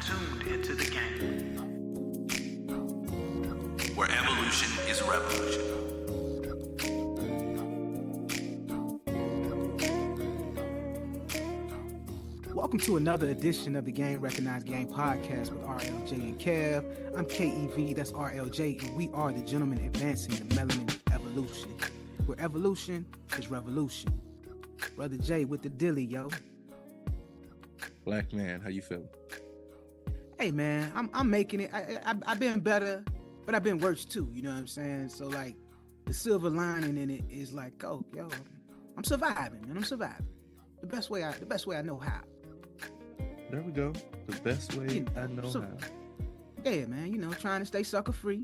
tuned into the game, where evolution is revolution. Welcome to another edition of the Game Recognized Game podcast with RLJ and Kev. I'm KEV, that's RLJ, and we are the gentlemen advancing the melanin evolution, where evolution is revolution. Brother Jay with the dilly, yo. Black man, how you feeling? Hey man, I'm making it. I've been better, but I've been worse too. You know what I'm saying? So like, the silver lining in it is like, oh, yo, I'm surviving, man. I'm surviving. The best way I know how. There we go. The best way I know how. Yeah, man. You know, trying to stay sucker free.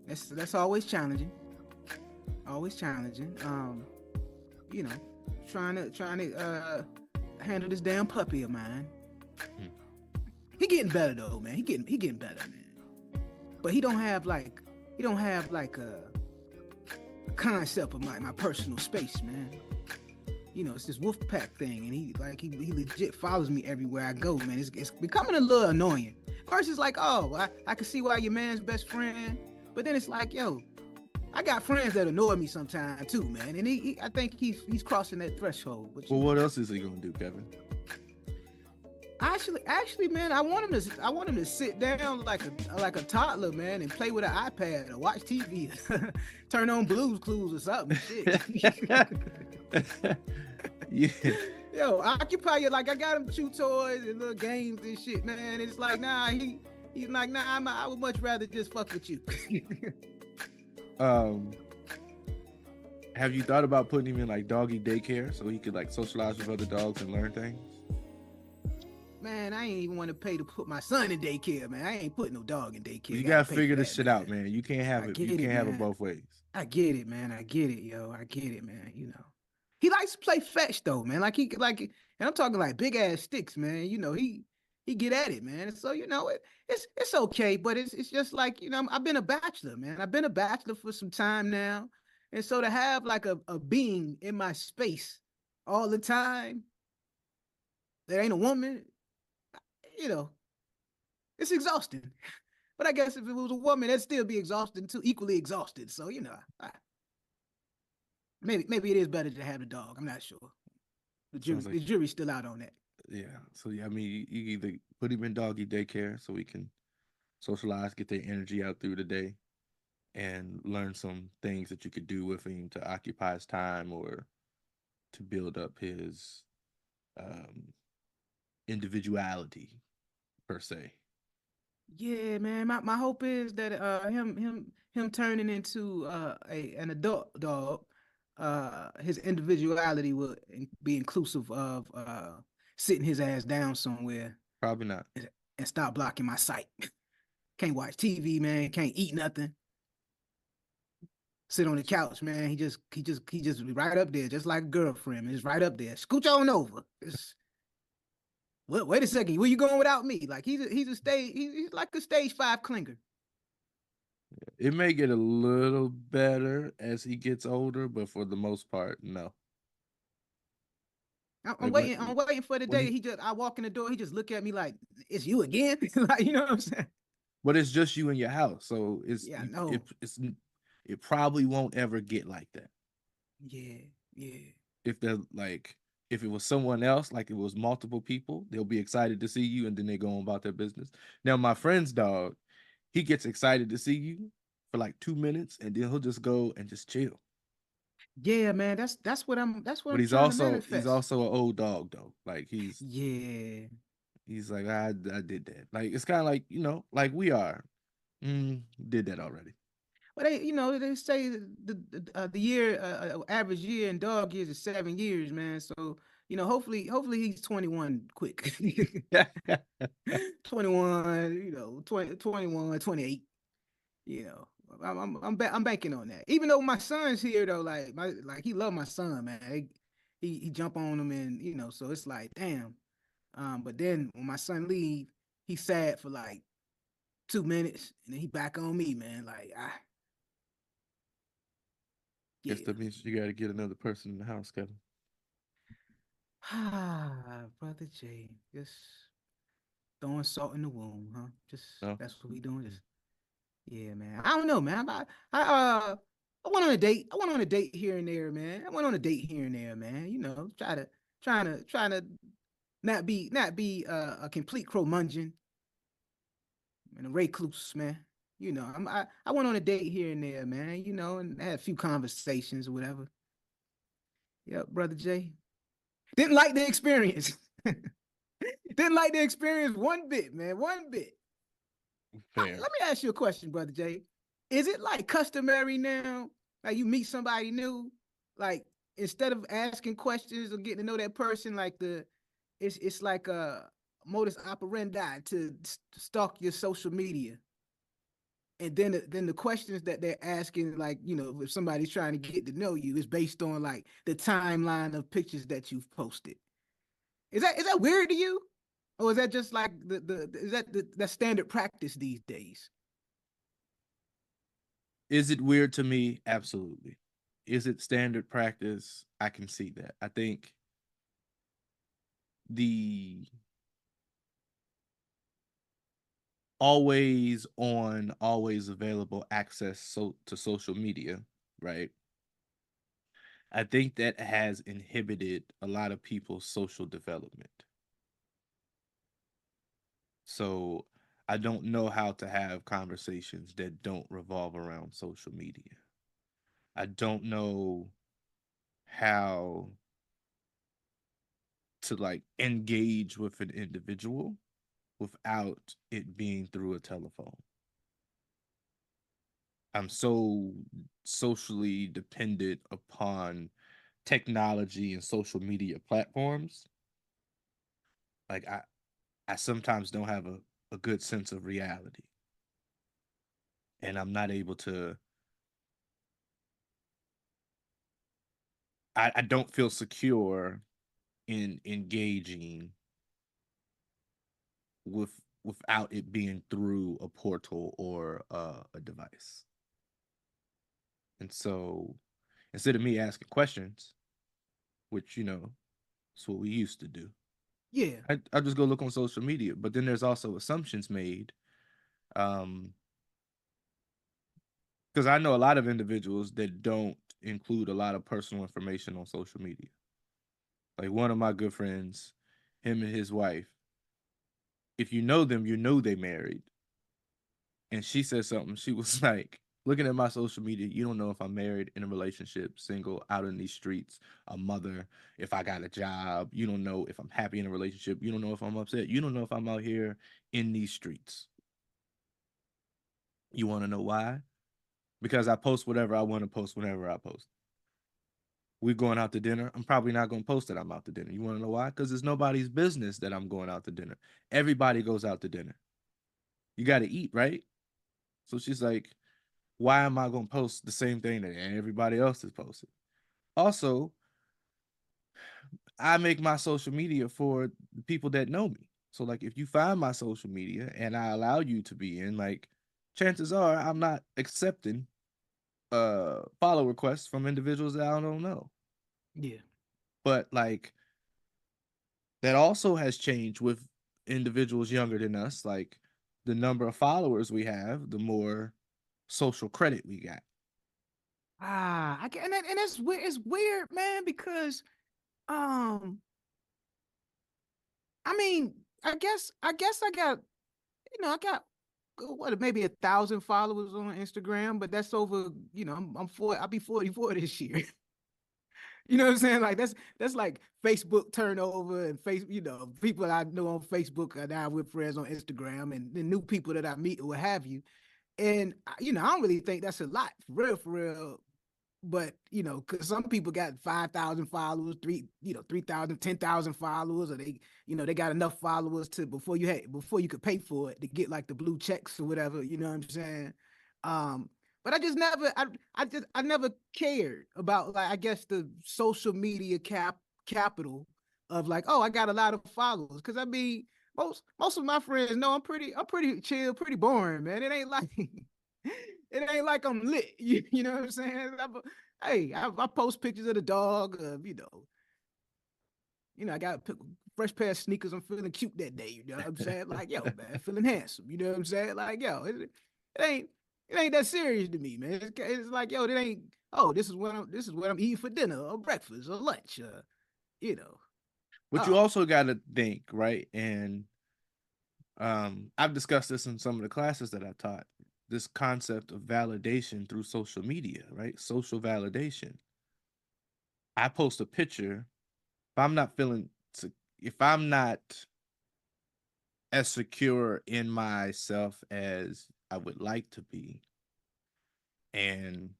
That's always challenging. Always challenging. You know, trying to handle this damn puppy of mine. He getting better though, man. He getting better, man. But he don't have like a concept of my personal space, man. You know, it's this wolf pack thing, and he legit follows me everywhere I go, man. It's becoming a little annoying. First, it's like, oh, I can see why your man's best friend, but then it's like, yo, I got friends that annoy me sometimes too, man. And I think he's crossing that threshold. Well, what else is he gonna do, Kevin? Actually, man, I want him to sit down like a toddler, man, and play with an iPad or watch TV, turn on Blue's Clues or something. Shit. Yeah. Yo, occupy you. Like, I got him chew toys and little games and shit, man. It's like, nah, he's like, nah, I would much rather just fuck with you. Have you thought about putting him in like doggy daycare so he could like socialize with other dogs and learn things? Man, I ain't even want to pay to put my son in daycare, man. I ain't putting no dog in daycare. You gotta figure this shit out, man. You can't have it. You can't have it both ways. I get it, man. I get it, yo. I get it, man. You know, he likes to play fetch though, man. And I'm talking like big ass sticks, man. You know, he get at it, man. And so you know, it's okay, but it's just like, you know, I've been a bachelor, man. I've been a bachelor for some time now, and so to have like a being in my space all the time that ain't a woman, you know, it's exhausting. But I guess if it was a woman, that'd still be exhausting too, equally exhausted. So, you know, maybe it is better to have a dog. I'm not sure. The jury's still out on that. Yeah. So yeah, I mean, you either put him in doggy daycare so he can socialize, get their energy out through the day, and learn some things that you could do with him to occupy his time or to build up his individuality per se. Yeah, man. My hope is that him turning into an adult dog, his individuality will be inclusive of sitting his ass down somewhere. Probably not. And stop blocking my sight. Can't watch TV, man. Can't eat nothing. Sit on the couch, man. He just right up there, just like a girlfriend. It's right up there. Scooch on over. Wait a second. Where you going without me? Like he's like a stage 5 clinger. It may get a little better as he gets older, but for the most part, no. I'm waiting for the day I walk in the door, he just look at me like, it's you again? Like, you know what I'm saying? But it's just you in your house, so it probably won't ever get like that. Yeah. If it was someone else, like it was multiple people, they'll be excited to see you and then they go on about their business. Now, my friend's dog, he gets excited to see you for like 2 minutes and then he'll just go and just chill. Yeah, man, that's what I'm But I'm trying to manifest. He's also an old dog though. Like he's like, I did that. Like it's kind of like, you know, like we are. Did that already. But they say the year average year in dog years is 7 years, man. So, you know, hopefully he's 21 quick. 21, you know, 21, 28. You know, I'm banking on that. Even though my son's here though, like he love my son, man. He jump on him, and you know, so it's like, damn. But then when my son leave, he's sad for like 2 minutes, and then he back on me, man. Like, Guess that means you got to get another person in the house, Kevin. Brother Jay, throwing salt in the wound, huh? Just No. that's what we doing. Just yeah, man. I don't know, man. I went on a date. I went on a date here and there, man. I went on a date here and there, man. You know, trying to not be a complete curmudgeon and a recluse, man. You know, I went on a date here and there, man. You know, and had a few conversations or whatever. Yep, brother Jay. Didn't like the experience. Didn't like the experience one bit, man. One bit. Fair. Let me ask you a question, brother Jay. Is it like customary now? Like you meet somebody new, like instead of asking questions or getting to know that person, like it's like a modus operandi to stalk your social media. And then the questions that they're asking, like, you know, if somebody's trying to get to know you, is based on like the timeline of pictures that you've posted. Is that weird to you? Or is that just like the is that the standard practice these days? Is it weird to me? Absolutely. Is it standard practice? I can see that. I think the always on, always available access to social media, right? I think that has inhibited a lot of people's social development. So I don't know how to have conversations that don't revolve around social media. I don't know how to like engage with an individual without it being through a telephone. I'm so socially dependent upon technology and social media platforms. Like I sometimes don't have a good sense of reality. And I'm not able to I don't feel secure in engaging with without it being through a portal or a device. And so instead of me asking questions, which you know, it's what we used to do, Yeah. I just go look on social media. But then there's also assumptions made. Um, because I know a lot of individuals that don't include a lot of personal information on social media. Like one of my good friends, him and his wife, if you know them, you know they married. And she said something. She was like, looking at my social media, you don't know if I'm married, in a relationship, single, out in these streets, a mother, if I got a job. You don't know if I'm happy in a relationship. You don't know if I'm upset. You don't know if I'm out here in these streets. You want to know why? Because I post whatever I want to post whenever I post. We going out to dinner. I'm probably not going to post that I'm out to dinner. You want to know why? Because it's nobody's business that I'm going out to dinner. Everybody goes out to dinner. You got to eat, right? So she's like, why am I going to post the same thing that everybody else is posting? Also, I make my social media for the people that know me. So like if you find my social media and I allow you to be in, like chances are I'm not accepting follow requests from individuals that I don't know. Yeah. But like that also has changed with individuals younger than us. Like the number of followers we have, the more social credit we got. I get and it's weird. It's weird, man, because um, I mean, I guess I got I got what maybe 1,000 followers on Instagram, but that's over. I'm 40. I'll be 44 this year. You know what I'm saying? Like that's like Facebook turnover and face. People I know on Facebook are now with friends on Instagram, and the new people that I meet or what have you. And I don't really think that's a lot for real. But because some people got 5,000 followers, 3,000, 10,000 followers, or they got enough followers to before you could pay for it to get like the blue checks or whatever. You know what I'm saying? Um, but I never cared about, like, I guess the social media capital of, like, oh, I got a lot of followers, because I mean most of my friends know I'm pretty chill, pretty boring, man. It ain't like it ain't like I'm lit. You know what I'm saying? Hey, I post pictures of the dog, of I got a fresh pair of sneakers. I'm feeling cute that day. You know what I'm saying? Like, yo, man, feeling handsome. You know what I'm saying? Like, yo, it ain't it ain't that serious to me, man. It's like, yo, it ain't. Oh, this is what I'm eating for dinner or breakfast or lunch. You know. But you Oh, also got to think, right? And I've discussed this in some of the classes that I taught. This concept of validation through social media, right? Social validation. I post a picture. If I'm not feeling, if I'm not as secure in myself as I would like to be, and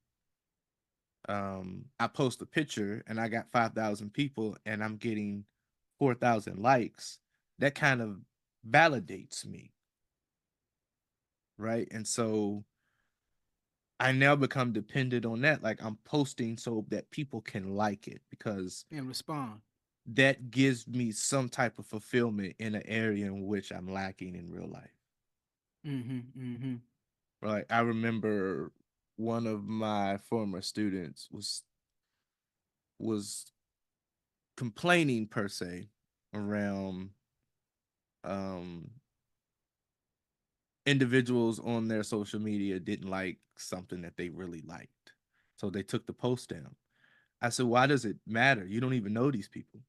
I post a picture and I got 5,000 people and I'm getting 4,000 likes, that kind of validates me, right? And so I now become dependent on that. Like I'm posting so that people can like it because and respond. that gives me some type of fulfillment in an area in which I'm lacking in real life. Mm-hmm. Mm-hmm. Right. I remember one of my former students was complaining per se around um individuals on their social media didn't like something that they really liked. So they took the post down. I said, why does it matter? You don't even know these people.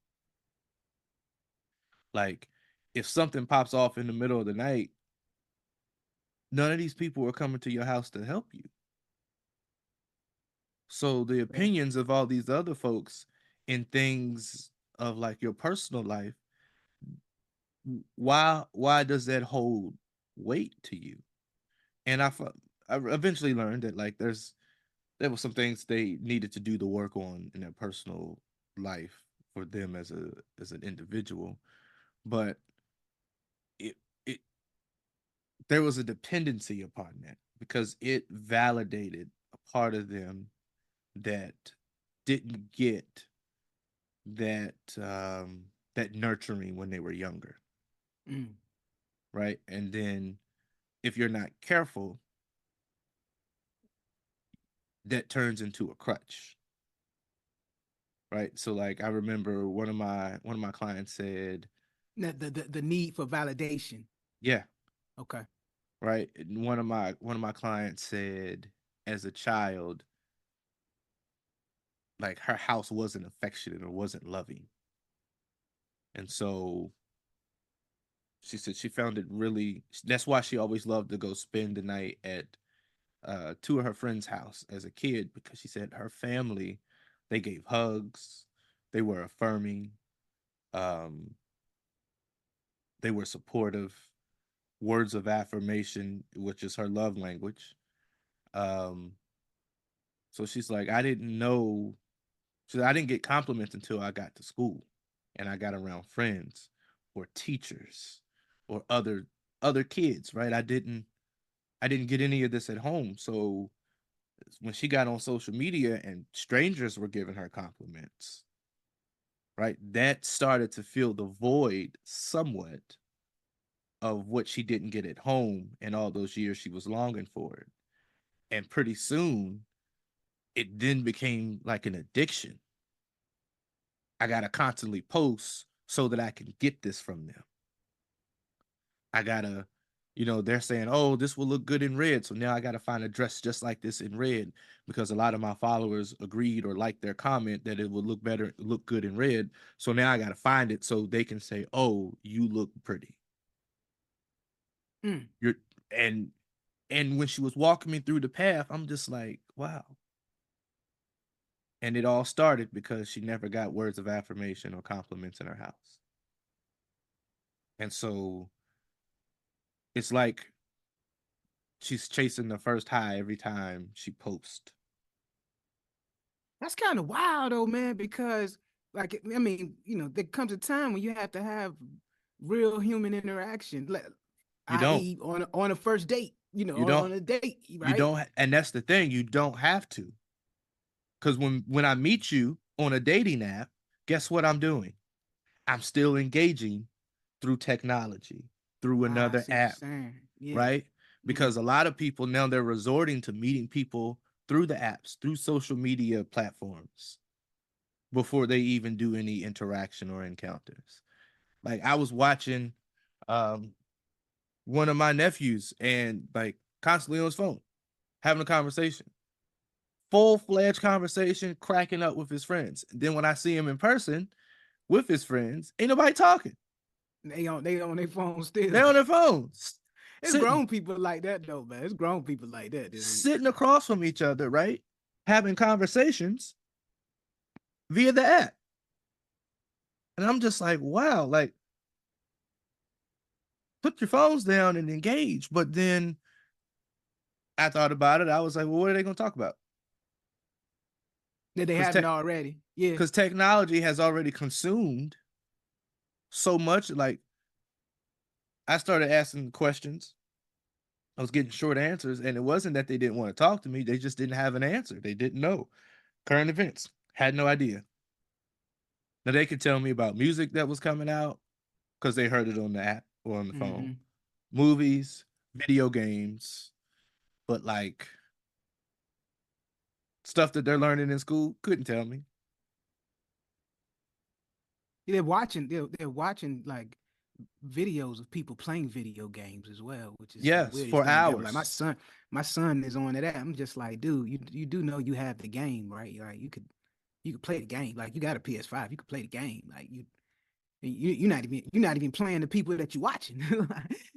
Like, if something pops off in the middle of the night, none of these people are coming to your house to help you. So the Yeah. opinions of all these other folks in things of like your personal life, why does that hold weight to you? And I eventually learned that like there were some things they needed to do the work on in their personal life for them as an individual, but it it there was a dependency upon that because it validated a part of them that didn't get that that nurturing when they were younger, Mm. right? And then if you're not careful, that turns into a crutch, right? So like I remember one of my clients said, The need for validation. yeah, Okay. right. And one of my clients said as a child, like her house wasn't affectionate or wasn't loving. And so she said she found it really, that's why she always loved to go spend the night at two of her friends' house as a kid, because she said her family, they gave hugs, they were affirming, um, they were supportive, words of affirmation, which is her love language. Um, so she's like, I didn't know. She said, I didn't get compliments until I got to school, and I got around friends or teachers or other kids. Right? I didn't get any of this at home. So when she got on social media and strangers were giving her compliments, right? That started to fill the void somewhat of what she didn't get at home and all those years she was longing for it. And pretty soon, it then became like an addiction. I got to constantly post so that I can get this from them. I got to, they're saying, oh, this will look good in red. So now I got to find a dress just like this in red because a lot of my followers agreed or liked their comment that it would look good in red. So now I got to find it so they can say, oh, you look pretty. Mm. You're, and, and when she was walking me through the path, I'm just like, wow. And it all started because she never got words of affirmation or compliments in her house. And so it's like she's chasing the first high every time she posts. That's kind of wild though, man, because like I mean, there comes a time when you have to have real human interaction, You don't. i.e. on a first date, You don't. on a date, You right? don't. And that's the thing. You don't have to. Because when I meet you on a dating app, guess what I'm doing? I'm still engaging through technology, through Ah, I another see what you're app, saying. Yeah. right? Mm. Because a lot of people now they're resorting to meeting people through the apps, through social media platforms. before they even do any interaction or encounters. Like I was watching um one of my nephews and like constantly on his phone, having a conversation, full-fledged conversation, cracking up with his friends. And then when I see him in person with his friends, ain't nobody talking. They on their phone still. They're on their phones, It's grown people like that though, man. It's grown people like that. sitting across from each other, right? Having conversations via the app. And I'm just like, wow, like put your phones down and engage. But then I thought about it. I was like, well, what are they going to talk about? That they haven't already. Yeah. Because technology has already consumed so much. Like I started asking questions. I was getting short answers, and it wasn't that they didn't want to talk to me. They just didn't have an answer. They didn't know. Current events, had no idea. Now they could tell me about music that was coming out because they heard it on the app or on the phone, movies, video games, but like stuff that they're learning in school couldn't tell me. They're watching like videos of people playing video games as well, which is the Yes, weirdest for thing ever. hours. Like my son is on to that. I'm just like, dude, you do know you have the game, right? Like you could play the game. Like you got a PS5, you could play the game. Like you're not even playing the people that you're watching.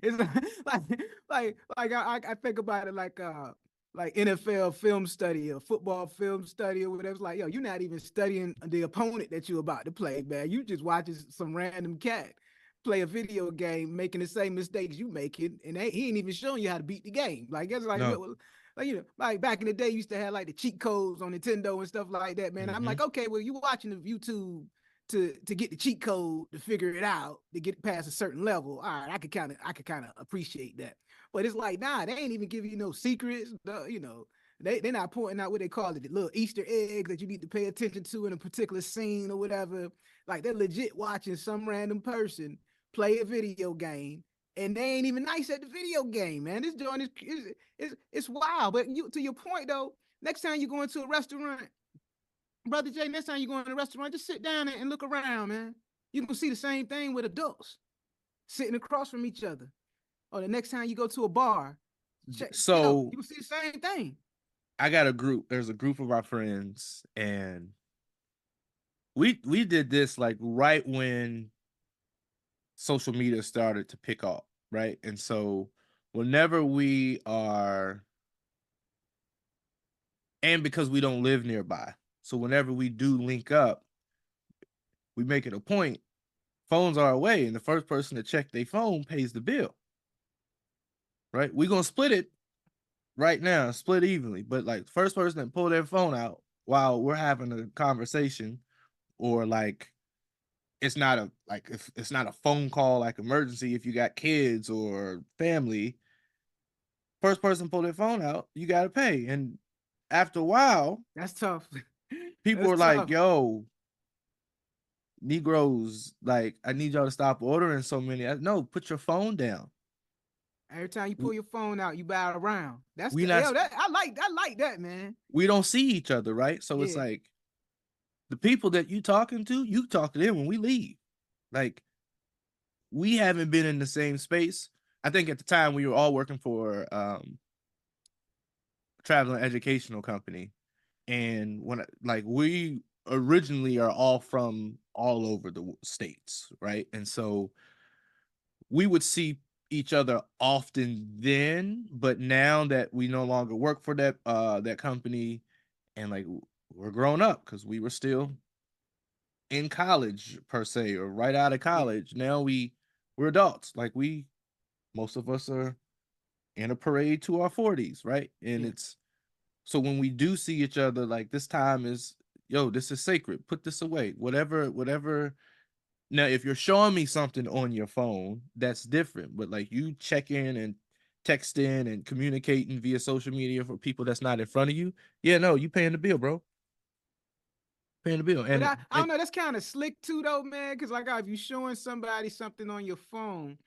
It's I think about it like NFL film study or football film study or whatever. It's like, yo, you're not even studying the opponent that you're about to play, man. You just watching some random cat play a video game, making the same mistakes you making, and he ain't even showing you how to beat the game. Like it's like, No. like like back in the day, you used to have like the cheat codes on Nintendo and stuff like that, man. I'm like, okay, well, you watching the YouTube to get the cheat code to figure it out to get past a certain level. All right, I could kind of appreciate that. But it's like, nah, they ain't even giving you no secrets. They're not pointing out what they call it, the little Easter eggs that you need to pay attention to in a particular scene or whatever. Like they're legit watching some random person play a video game, and they ain't even nice at the video game, man. This joint is wild. But to your point though, next time you go into a restaurant, Brother Jay, next time you go in a restaurant, just sit down and look around, man. You can see the same thing with adults sitting across from each other. Or the next time you go to a bar, you can see the same thing. I got a group. There's a group of our friends, and we did this like right when social media started to pick up, right? And so whenever we are, and because we don't live nearby, so whenever we do link up, we make it a point. Phones are away, and the first person to check their phone pays the bill. Right? We're gonna split it right now, split evenly. But like the first person that pull their phone out while we're having a conversation, or like it's not a if it's not a phone call like emergency if you got kids or family, first person pull their phone out, you gotta pay. And after a while, that's tough. People are like, yo, Negroes, like, I need y'all to stop ordering so many. No, put your phone down. Every time you pull your phone out, you bow around. I like that, man. We don't see each other, right? So it's like the people that you talking to, you talk to them when we leave. Like, we haven't been in the same space. I think at the time we were all working for traveling educational company. And when like we originally are all from all over the states, right? And so we would see each other often then, but now that we no longer work for that company, and like we're grown up because we were still in college per se, or right out of college. Now we're adults. Like most of us are in a parade to our 40s, right? And it's so when we do see each other, like this time is, yo, this is sacred. Put this away. Whatever. Now, if you're showing me something on your phone, that's different. But like you check in and text in and communicating via social media for people that's not in front of you, yeah, no, you paying the bill, bro. Paying the bill. And but I don't know, that's kind of slick too, though, man. Because like if you showing somebody something on your phone,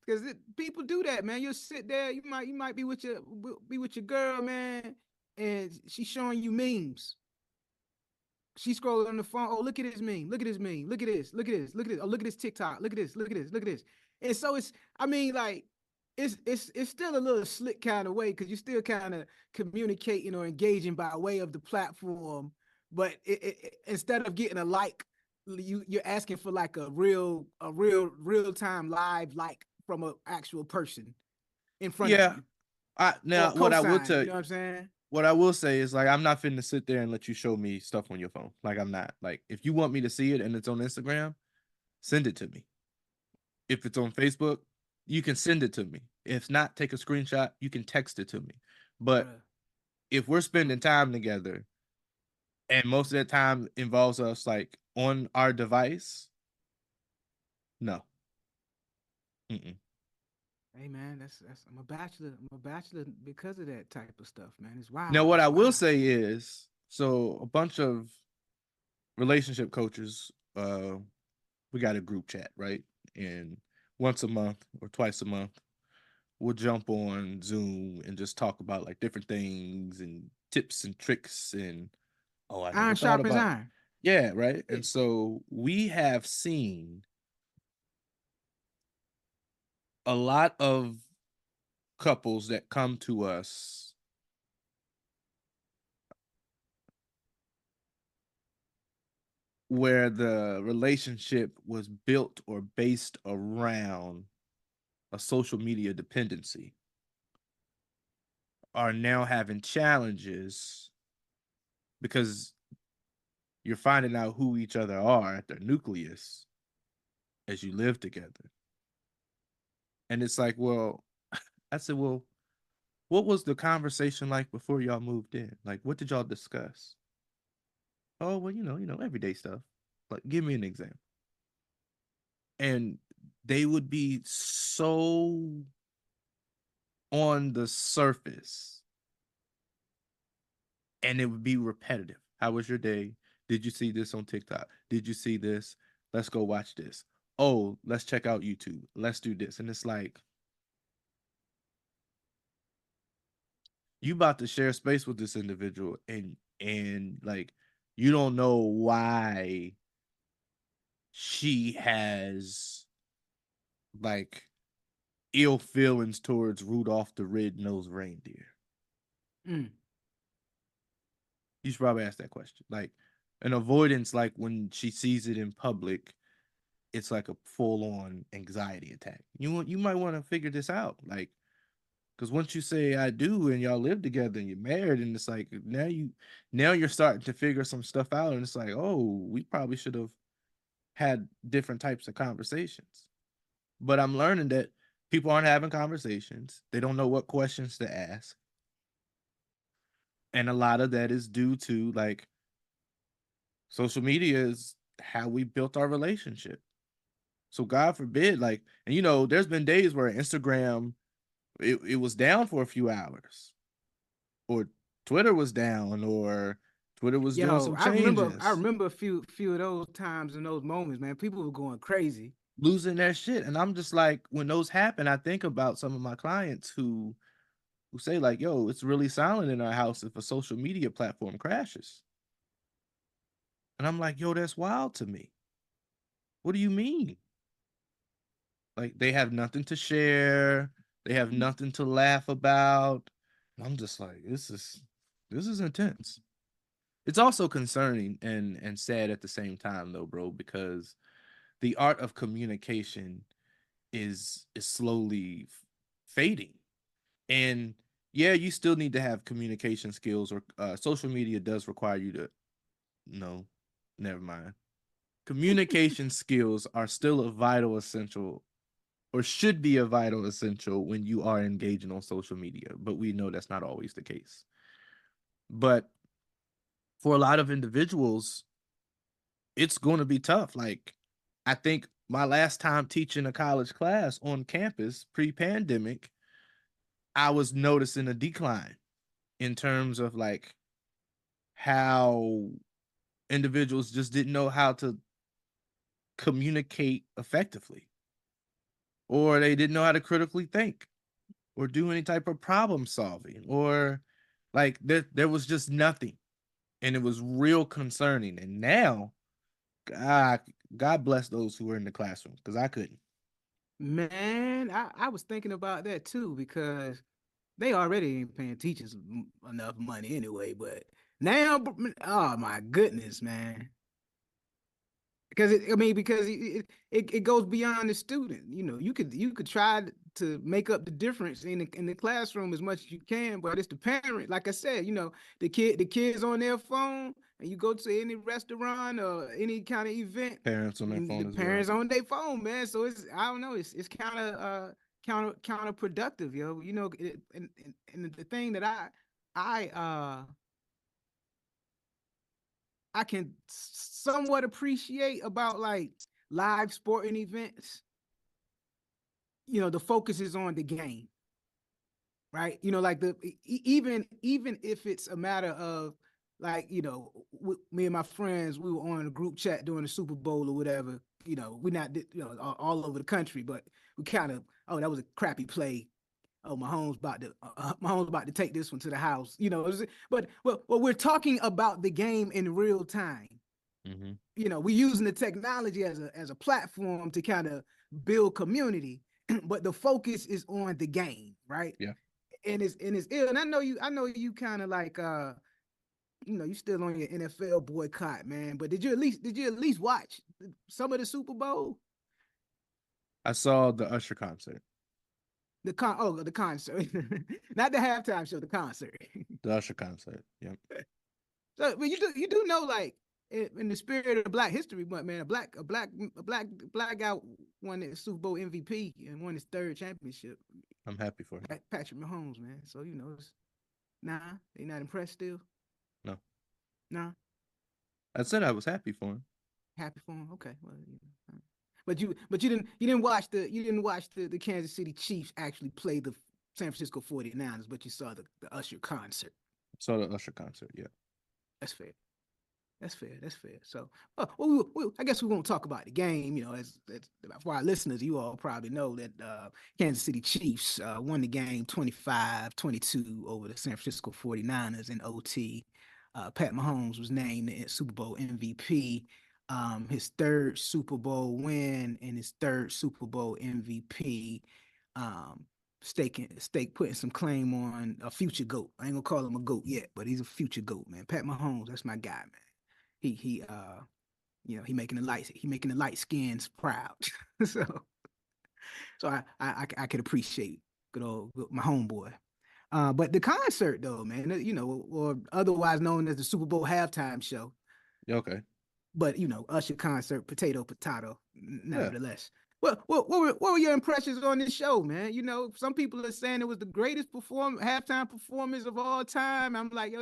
because people do that, man. You'll sit there, you might be with your girl, man, and she's showing you memes. She scrolling on the phone. Oh, look at this meme. Look at this meme. Look at this. Look at this. Look at this. Oh, look at this TikTok. Look at this. Look at this. Look at this. And so it's, I mean, like, it's still a little slick kind of way because you're still kind of communicating or engaging by way of the platform. But instead of getting a like, you're asking for like real time live like from an actual person in front of Yeah. you or Now what I will cosign. tell You know what I'm saying? what I will say is like I'm not finna sit there and let you show me stuff on your phone. Like I'm not. Like if you want me to see it and it's on Instagram, send it to me. If it's on Facebook, you can send it to me. If not, take a screenshot. You can text it to me. But Bruh. if we're spending time together and most of that time involves us like on our device, no. Mm-mm. Hey man, that's I'm a bachelor. I'm a bachelor because of that type of stuff, man. It's Now, wild. what I It's will wild. say is, so a bunch of relationship coaches, we got a group chat, right? And once a month or twice a month, we'll jump on Zoom and just talk about like different things and tips and tricks and oh, I never Iron thought sharpens about. iron. Yeah, right. Yeah. And so we have seen a lot of couples that come to us where the relationship was built or based around a social media dependency are now having challenges because you're finding out who each other are at their nucleus as you live together. And it's like, well, I said, well, what was the conversation like before y'all moved in? Like, what did y'all discuss? Oh, well, everyday stuff. Like, give me an example. And they would be so on the surface and it would be repetitive. How was your day? Did you see this on TikTok? Did you see this? Let's go watch this. Oh, let's check out YouTube. Let's do this. And it's like, you about to share space with this individual and like you don't know why she has like ill feelings towards Rudolph the Red-Nosed Reindeer. Mm. You should probably ask that question. Like an avoidance, like when she sees it in public, it's like a full-on anxiety attack. You might want to figure this out. Like, because once you say I do and y'all live together and you're married, and it's like now you're starting to figure some stuff out, and it's like, oh, we probably should have had different types of conversations. But I'm learning that people aren't having conversations. They don't know what questions to ask. And a lot of that is due to like social media is how we built our relationship. So God forbid, like, and there's been days where Instagram it was down for a few hours, or Twitter was down, or Twitter was doing Yo, some I changes, remember a few of those times and those moments, man. People were going crazy. losing their shit. And I'm just like, when those happen, I think about some of my clients who say like, yo, it's really silent in our house if a social media platform crashes. And I'm like, yo, that's wild to me. What do you mean? Like they have nothing to share, they have nothing to laugh about. And I'm just like, this is intense. It's also concerning and sad at the same time though, bro, because the art of communication is slowly fading. And yeah, you still need to have communication skills, or social media does require you to no, never mind. Communication skills are still a vital essential, or should be a vital essential when you are engaging on social media, but we know that's not always the case. But for a lot of individuals, it's going to be tough. Like, I think my last time teaching a college class on campus pre-pandemic, I was noticing a decline in terms of like how individuals just didn't know how to communicate effectively, or they didn't know how to critically think or do any type of problem solving, or like there was just nothing. and it was real concerning. And now, God, God bless those who were in the classroom because I couldn't. Man, I was thinking about that too because they already ain't paying teachers enough money anyway. But now, oh my goodness, man. Because it goes beyond the student. You know, you could try to make up the difference in the classroom as much as you can, but it's the parent. Like I said, you know, the kids on their phone, and you go to any restaurant or any kind of event, Parents on their and the phone as well. parents on their phone, man. So it's I don't know, it's kind of counterproductive, yo. You know, and the thing that I I can somewhat appreciate about like live sporting events, you know, the focus is on the game, right? You know, like even if it's a matter of like, you know, me and my friends, we were on a group chat during the Super Bowl or whatever. You know, we're not, you know, all over the country, but we kind of, oh, that was a crappy play. Oh, Mahomes about to take this one to the house. You know, but well, we're talking about the game in real time. Mm-hmm. You know, we're using the technology as a platform to kind of build community, but the focus is on the game, right? Yeah. And it's ill. And I know you kind of like you know, you still on your NFL boycott, man. But did you at least watch some of the Super Bowl? I saw the Usher concert. The concert, not the halftime show, the concert. The Usher concert. Yep. So, but you do know, like in the spirit of Black History Month, man, a black guy won the Super Bowl MVP and won his third championship. I'm happy for him. Patrick Mahomes, man. So you know, nah, they not impressed still. No. Nah, I said I was happy for him. happy for him. Okay, well, you know. But you didn't watch the Kansas City Chiefs actually play the San Francisco 49ers, but you saw the Usher concert. Saw the Usher concert. Yeah. That's fair. That's fair. That's fair. So, I guess we won't talk about the game. You know, as for our listeners, you all probably know that Kansas City Chiefs won the game 25-22 over the San Francisco 49ers in OT. Pat Mahomes was named the Super Bowl MVP. His third Super Bowl win and his third Super Bowl MVP. Um, stake putting some claim on a future GOAT. I ain't gonna call him a GOAT yet, but he's a future GOAT, man. Pat Mahomes, that's my guy, man. He you know, he making the light skins proud. so so I could appreciate my homeboy. But the concert though, man, you know, or otherwise known as the Super Bowl halftime show, Yeah. Okay. but you know, Usher concert, potato, Yeah. nevertheless. Well, what were your impressions on this show, man? You know, some people are saying it was the greatest halftime performance of all time. I'm like, yo,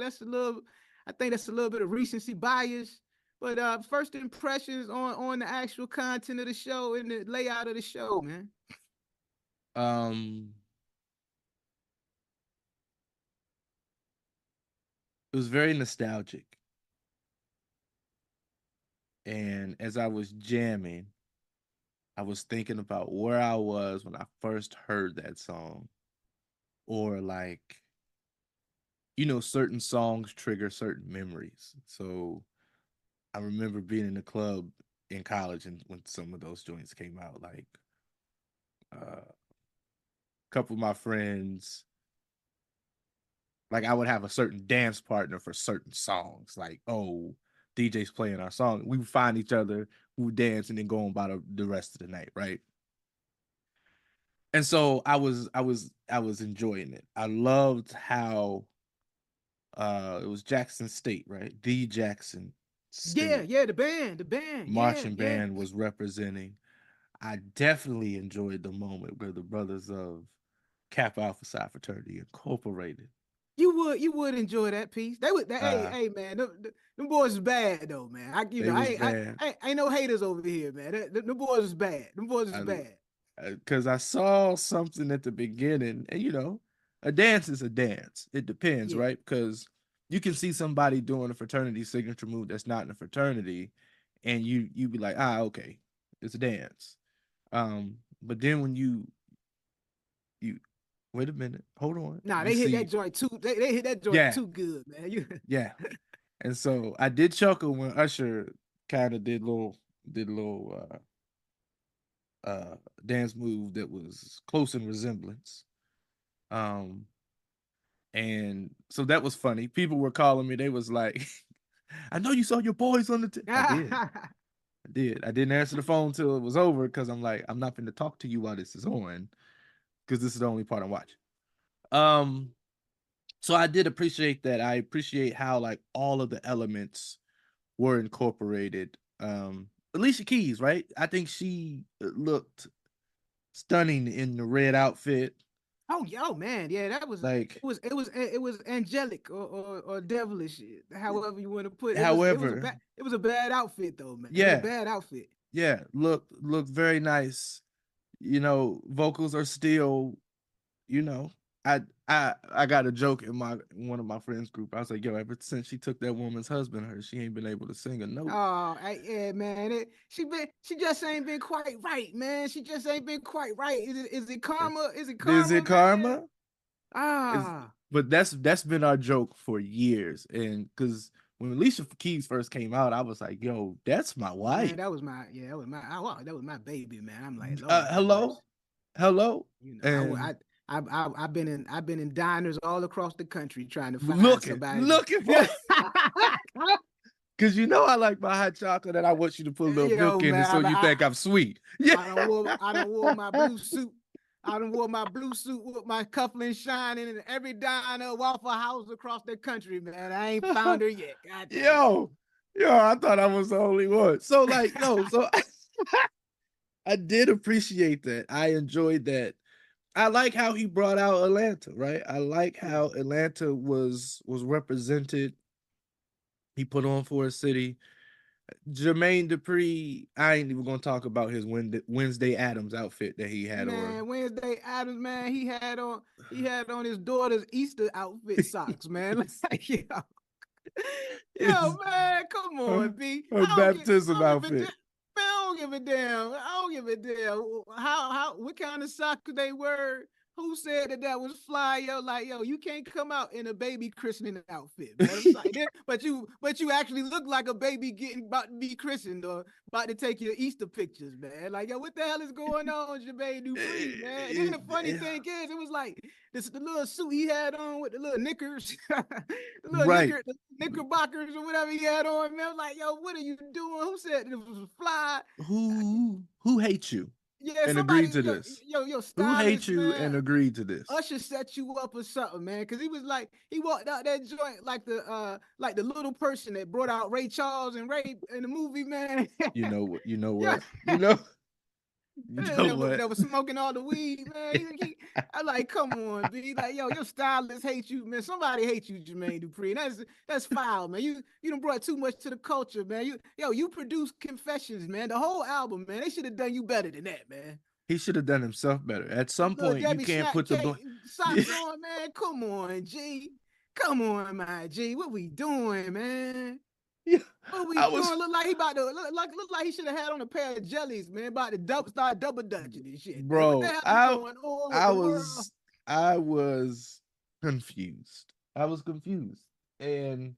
I think that's a little bit of recency bias. But first impressions on the actual content of the show and the layout of the show, man. Um, it was very nostalgic, and as I was jamming, I was thinking about where I was when I first heard that song, or like, you know, certain songs trigger certain memories. So I remember being in the club in college and when some of those joints came out, like a couple of my friends, like I would have a certain dance partner for certain songs. Like, oh, DJ's playing our song. We would find each other, we would dance and then go on about the rest of the night, right? And so I was enjoying it. I loved how it was Jackson State, right? The Jackson Yeah, State yeah, the band, yeah, marching yeah. band was representing. I definitely enjoyed the moment where the brothers of Kappa Alpha Psi Fraternity Incorporated. You would enjoy that piece. They would. Uh, Hey, man, them boys is bad though, man. they was bad. I ain't no haters over here, man. Them boys is bad. Them boys is I bad. because I saw something at the beginning, and you know, a dance is a dance. It depends, Yeah. right? Because you can see somebody doing a fraternity signature move that's not in a fraternity, and you be like, ah, okay, it's a dance. But then when you wait a minute, hold on, Nah, you they hit that see, joint too. They hit that joint yeah, too good, man. You yeah, And so I did chuckle when Usher kind of did little dance move that was close in resemblance. Um and so that was funny. People were calling me, they was like, I know you saw your boys on the I did. I did. I didn't answer the phone till it was over because I'm like, I'm not gonna talk to you while this is on because this is the only part I'm watching. Um so I did appreciate that. I appreciate how like all of the elements were incorporated. Alicia Keys, right? I think she looked stunning in the red outfit. Oh, yo, man, yeah, that was Like, it was angelic or devilish, however you want to put it. however, It was a bad outfit though, man. It was a yeah, bad outfit. yeah, looked very nice. You know, vocals are still, you know, I got a joke in my one of my friends group. I was like, yo, ever since she took that woman's husband, her, she ain't been able to sing a note. Oh, yeah, man. She just ain't been quite right, man. She just ain't been quite right. Is it karma? Is it Is karma, it man? karma? Is Ah, but that's been our joke for years. And because when Alicia Keys first came out, I was like, yo, that's my man, wife. that was my wow, that was my baby, man. I'm like, Lord have Hello, mercy. hello, You know, and I've been in diners all across the country trying to find looking, somebody to looking for. yeah. Because you know I like my hot chocolate, and I want you to put a little milk Yo, in it so man, you think I'm sweet. Yeah, I don't wore my blue suit. I don't wore my blue suit with my cufflinks shining in every diner, Waffle House across the country, man. I ain't found her yet. God dang. yo, yo, I thought I was the only one. So like, no, so I did appreciate that. I enjoyed that. I like how he brought out Atlanta, right? I like Yeah. how Atlanta was represented. He put on for a city. Jermaine Dupri, I ain't even gonna talk about his Wednesday Adams outfit that he had on. Man, Wednesday Adams, man, he had on his daughter's Easter outfit socks, man. Like, yo, It's man, come her, on, B. her I baptism don't give a damn. outfit. Man, I don't give a damn. I don't give a damn. What kind of socks they were? Who said that that was fly? Yo, like, yo, you can't come out in a baby christening outfit, man. I'm sorry, but you actually look like a baby getting about to be christened or about to take your Easter pictures, man. Like, yo, what the hell is going on, Jermaine Dupri, man? And then the funny thing is, it was like the little suit he had on with the little knickers, Right. the knickerbockers or whatever he had on. Man, I was like, yo, what are you doing? Who said it was fly? Who hates you Yeah, and somebody, agreed to this? yo, Who hates stylist, you man. and agreed to this? Usher set you up or something, man. Cause he was like, he walked out that joint like the little person that brought out Ray Charles and Ray in the movie, man. You know what? You know Yeah, what? You know. You know what? that was smoking all the weed, man. I like, come on, B. Like, yo, your stylist hates you, man. Somebody hates you, Jermaine Dupri. That's foul, man. You done brought too much to the culture, man. You produced Confessions, man. The whole album, man. They should have done you better than that, man. He should have done himself better. At some Little point, you Debbie can't Snack put the Cake blame. socks on, man. Come on, G. Come on, my G. What we doing, man? Yeah, What we I was, doing? Look like he about to look like he should have had on a pair of jellies, man. About to start double dutching and shit, man. What the bro. hell is going on with I the world? was, I was confused. I was confused, and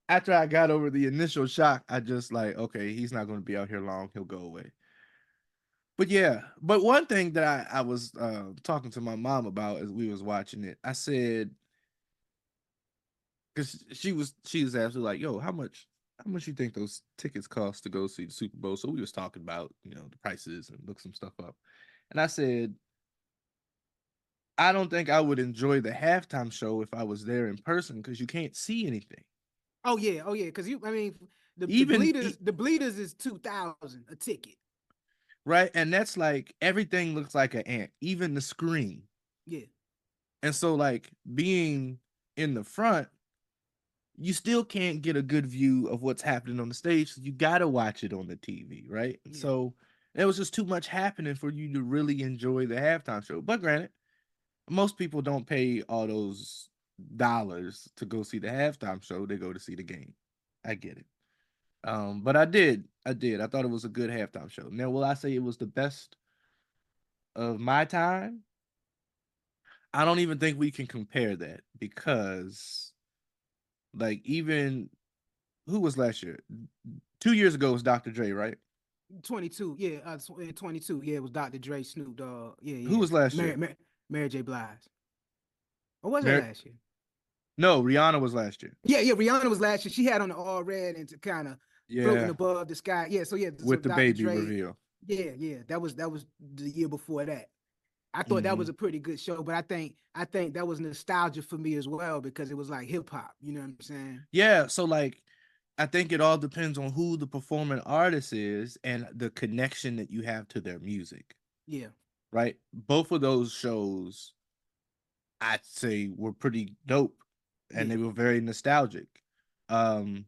after I got over the initial shock, I just like, okay, he's not going to be out here long. He'll go away. But yeah, but one thing that I was talking to my mom about as we was watching it, I said because she was actually like, yo, how much you think those tickets cost to go see the Super Bowl? So we was talking about the prices and look some stuff up, and I said I don't think I would enjoy the halftime show if I was there in person because you can't see anything. Oh yeah, because I mean, Even the bleeders is 2,000 a ticket. right, and that's like everything looks like an ant, even the screen. Yeah, And so like being in the front, you still can't get a good view of what's happening on the stage. So you gotta watch it on the TV, right? yeah. So there was just too much happening for you to really enjoy the halftime show. But granted, most people don't pay all those dollars to go see the halftime show. They go to see the game. I get it. But I did. I did. I thought it was a good halftime show. Now, will I say it was the best of my time? I don't even think we can compare that because, like, even Who was last year? 2 years ago was Dr. Dre, right? 22, yeah, 22, yeah, it was Dr. Dre, Snoop Dogg, yeah, Who yeah, was last Mary, year? Mary, Mary J. Blige. Or was that Mar- last year? no, Rihanna was last year. Yeah, yeah, Rihanna was last year. She had on the all red and to kind of floating Yeah, above the sky. Yeah, so yeah, so with the Dr. baby Dre, reveal. yeah, yeah, that was the year before that. I thought that Hmm. was a pretty good show, but I think that was nostalgia for me as well because it was like hip hop. You know what I'm saying? Yeah, so like I think it all depends on who the performing artist is and the connection that you have to their music, Yeah, right? Both of those shows I'd say were pretty dope and yeah, they were very nostalgic. Um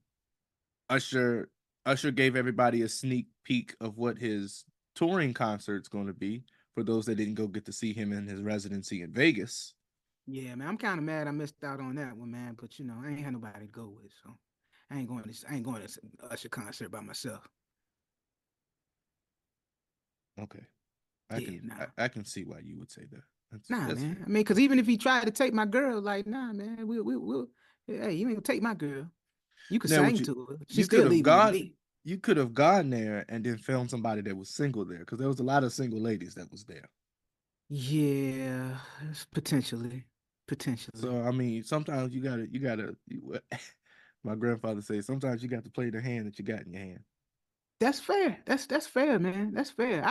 Usher Usher gave everybody a sneak peek of what his touring concert's going to be for those that didn't go get to see him in his residency in Vegas. yeah, man. I'm kind of mad I missed out on that one, man. But I ain't had nobody to go with, so I ain't going to Usher concert by myself. Okay. I Yeah, can nah. I can see why you would say that. Nah, That's man. fair. I mean, because even if he tried to take my girl, like, nah, man, we'll hey, you ain't gonna take my girl. You could Now what sing you to her. She's you could still have leaving with gone me. you could have gone there and then found somebody that was single there because there was a lot of single ladies that was there. Yeah, potentially. Potentially. So I mean, sometimes my grandfather says sometimes you got to play the hand that you got in your hand. That's fair. That's fair, man. That's fair.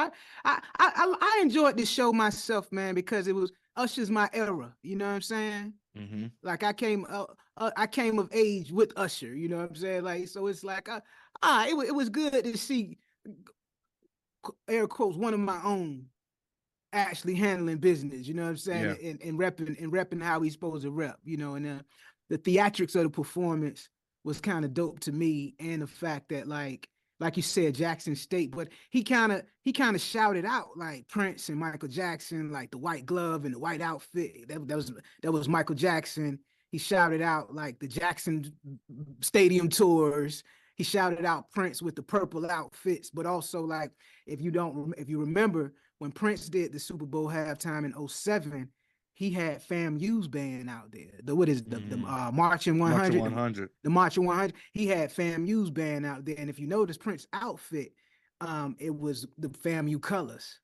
I enjoyed this show myself, man, because it was Usher's my era. You know what I'm saying? Mm-hmm. Like I came of age with Usher. You know what I'm saying? Like so, it's like it was good to see air quotes one of my own actually handling business, you know what I'm saying, Yeah. and repping how he's supposed to rep, and the theatrics of the performance was kind of dope to me, and the fact that like you said, Jackson State, but he kind of shouted out like Prince and Michael Jackson, like the white glove and the white outfit. That was Michael Jackson. He shouted out like the Jackson Stadium tours. He shouted out Prince with the purple outfits, but also like if you remember when Prince did the Super Bowl halftime in '07, he had FAMU's band out there. What is the Mm. Marching March of 100? 100. The Marching 100. He had FAMU's band out there, and if you notice Prince's outfit, it was the FAMU colors.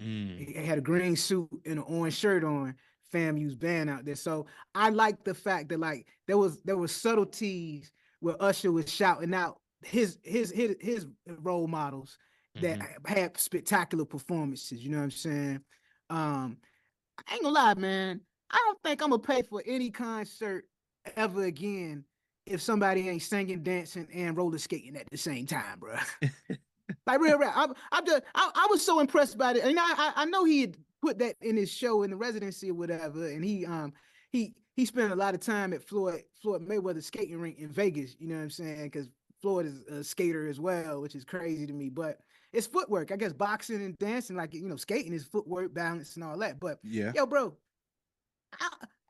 Mm. He had a green suit and an orange shirt on. FAMU's band out there. So I like the fact that like there was subtleties where Usher was shouting out his role models that Mm-hmm. had spectacular performances. You know what I'm saying? Um, I ain't gonna lie, man. I don't think I'm gonna pay for any concert ever again if somebody ain't singing, dancing, and roller skating at the same time, bro. Like real rap. I was so impressed by it. And I know he had put that in his show in the residency or whatever. And he spent a lot of time at Floyd Mayweather skating rink in Vegas, you know what I'm saying? Because Floyd is a skater as well, which is crazy to me. But it's footwork. I guess boxing and dancing, like skating is footwork, balance, and all that. But Yeah. yo, bro,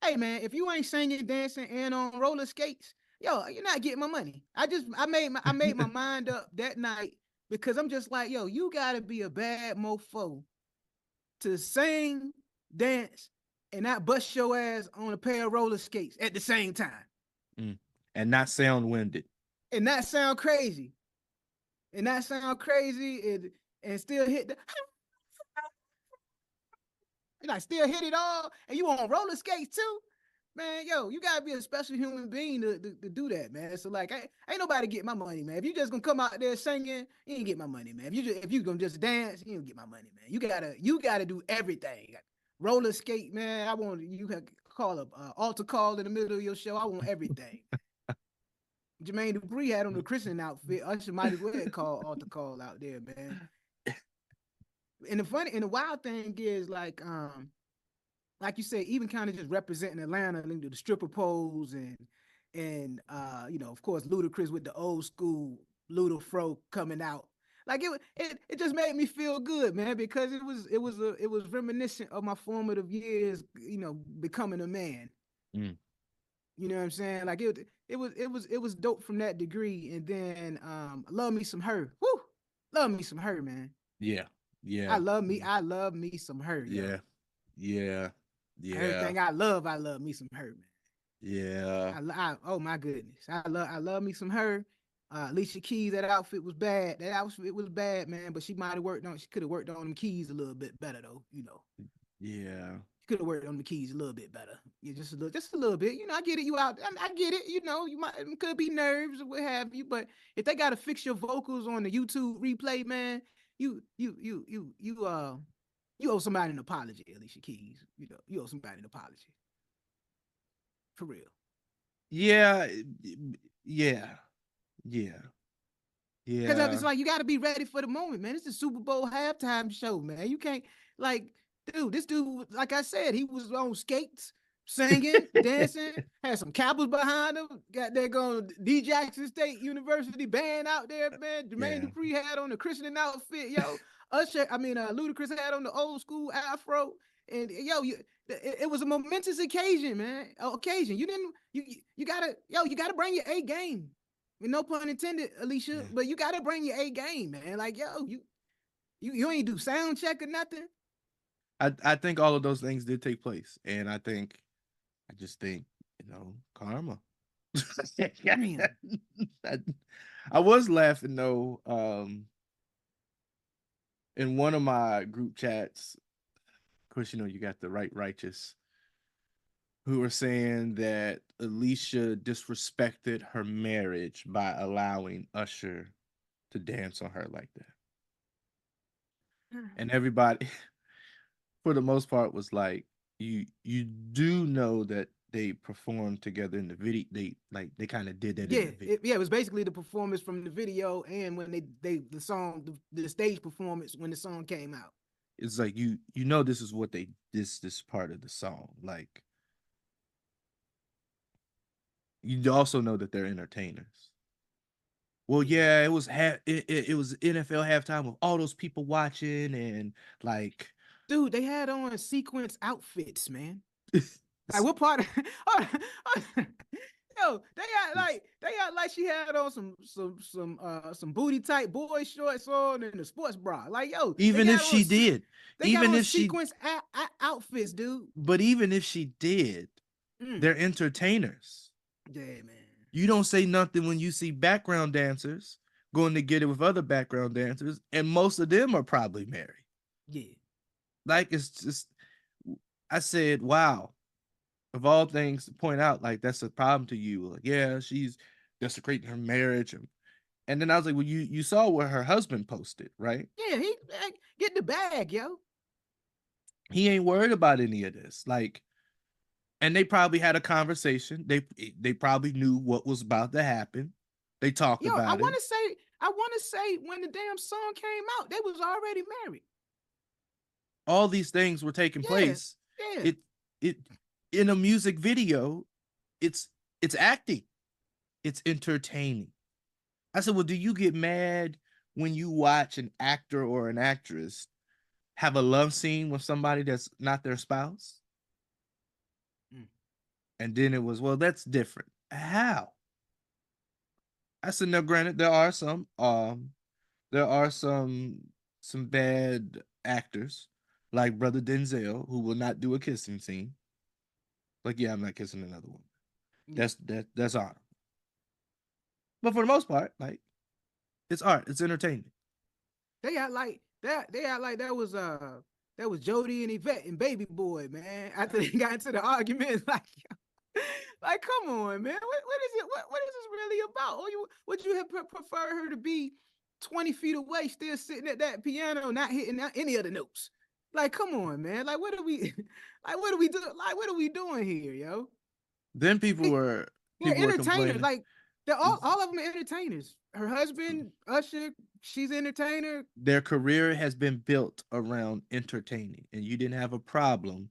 hey man, if you ain't singing, dancing, and on roller skates, yo, you're not getting my money. I made my mind up that night because I'm just like, yo, you gotta be a bad mofo to sing, dance, and not bust your ass on a pair of roller skates at the same time. Mm. And not sound winded. And that sound crazy. And that sound crazy and still hit the and I still hit it all, and you on roller skates too, man. Yo, you gotta be a special human being to do that, man. So like, ain't nobody get my money, man. If you just gonna come out there singing, you ain't get my money, man. If you gonna just dance, you don't get my money, man. You gotta do everything. Roller skate, man. I want you can call a altar call in the middle of your show. I want everything. Jermaine Dupri had on the Christian outfit. Usher might as well call altar call out there, man. And the wild thing is like you said, even kind of just representing Atlanta, the stripper pose and of course Ludacris with the old school Luda Fro coming out. Like it just made me feel good, man, because it was reminiscent of my formative years, becoming a man. Mm. You know what I'm saying? Like it was dope from that degree. And then love me some her. Woo! Love me some her, man. Yeah. I Yeah. love me, I love me some her, yo. Yeah. Yeah. Yeah. Everything I love me some her, man. Yeah. Oh my goodness, I love me some her. Alicia Keys, that outfit was bad. That outfit was bad, man. But she might have worked on. She could have worked on them keys a little bit better, though. Yeah. She could have worked on the keys a little bit better. Yeah, just a little bit. I get it. You out. I get it. You might it could be nerves or what have you. But if they got to fix your vocals on the YouTube replay, man, you owe somebody an apology, Alicia Keys. You owe somebody an apology for real. Yeah. Yeah. Yeah. Because Yeah. it's like you got to be ready for the moment, man. It's the Super Bowl halftime show, man. You can't like, dude. This dude, like I said, he was on skates, singing, dancing, had some Capitals behind him. Got there going D Jackson State University band out there, man. Jermaine Yeah. Dupri had on the Christian outfit, yo. Ludacris had on the old school afro, and it was a momentous occasion, man. Occasion. You didn't. You gotta bring your A game. No pun intended, Alicia, Yeah. but you gotta bring your A game, man. Like, you ain't do sound check or nothing. I think all of those things did take place, and I just think karma. Damn. I, I was laughing though. In one of my group chats, of course, you got the righteous who were saying that Alicia disrespected her marriage by allowing Usher to dance on her like that. And everybody, for the most part, was like, you do know that they performed together in the video. They kind of did that in the video. It was basically the performance from the video and when the song, the stage performance when the song came out. It's like this is what this part of the song. Like, you also know that they're entertainers. Well, yeah, it was it was NFL halftime with all those people watching, and like, dude, they had on sequence outfits, man. Like, what part of yo, they had like she had on some booty tight boy shorts on and a sports bra. Like, yo, even if she did, they got even on if she, sequence outfits, dude. but even if she did, they're entertainers. Yeah, man. You don't say nothing when you see background dancers going to get it with other background dancers, and most of them are probably married. Yeah. Like, it's just, I said, wow. Of all things to point out, like, that's a problem to you. Like, yeah, she's desecrating her marriage. And then I was like, well, you saw what her husband posted, right? Yeah, he get the bag, yo. He ain't worried about any of this. Like, and they probably had a conversation. They probably knew what was about to happen. They talked Yo, I about want it. to say when the damn song came out, they was already married. All these things were taking place. Yeah. It in a music video, it's acting. It's entertaining. I said, well, do you get mad when you watch an actor or an actress have a love scene with somebody that's not their spouse? And then it was, well, that's different. How? I said, now, granted, there are some bad actors, like Brother Denzel, who will not do a kissing scene. Like, yeah, I'm not kissing another woman. Yeah. That's art. But for the most part, like, it's art. It's entertainment. They act like that. They act like that was Jody and Yvette and Baby Boy, man. After they got into the argument, like, come on, man. What is it? What is this really about? Oh, would you have preferred her to be 20 feet away, still sitting at that piano, not hitting any of the notes? Like, come on, man. Like, what are we doing? Like, what are we doing here, yo? Then people were entertainers. complaining. Like, they're all of them are entertainers. Her husband, Usher, she's an entertainer. Their career has been built around entertaining, and you didn't have a problem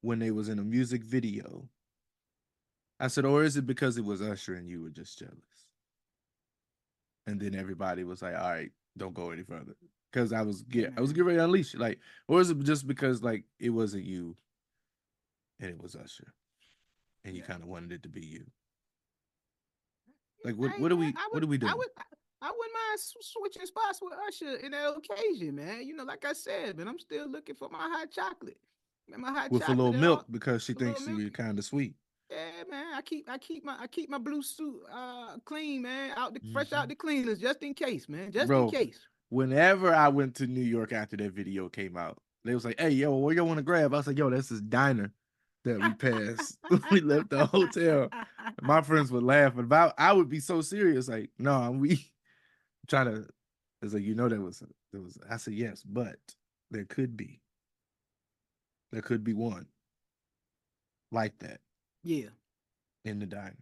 when they was in a music video. I said, or is it because it was Usher and you were just jealous? And then everybody was like, all right, don't go any further. Because I was getting ready to unleash it. Like, or is it just because, like, it wasn't you and it was Usher and you kind of wanted it to be you? Like, what are we doing? I wouldn't mind switching spots with Usher in that occasion, man. Like I said, man, I'm still looking for my hot chocolate. My hot with chocolate a little milk because she thinks you're you're kind of sweet. Yeah, man. I keep my blue suit clean, man. Fresh out Mhm. the cleaners, just in case, man. Just in Bro, case. whenever I went to New York after that video came out, they was like, "Hey, yo, where y'all want to grab?" I was like, "Yo, that's this diner that we passed. We left the hotel." My friends would laugh, but I would be so serious, like, "No, we trying to." It's like, there was. I said yes, but there could be, one like that Yeah. in the diner,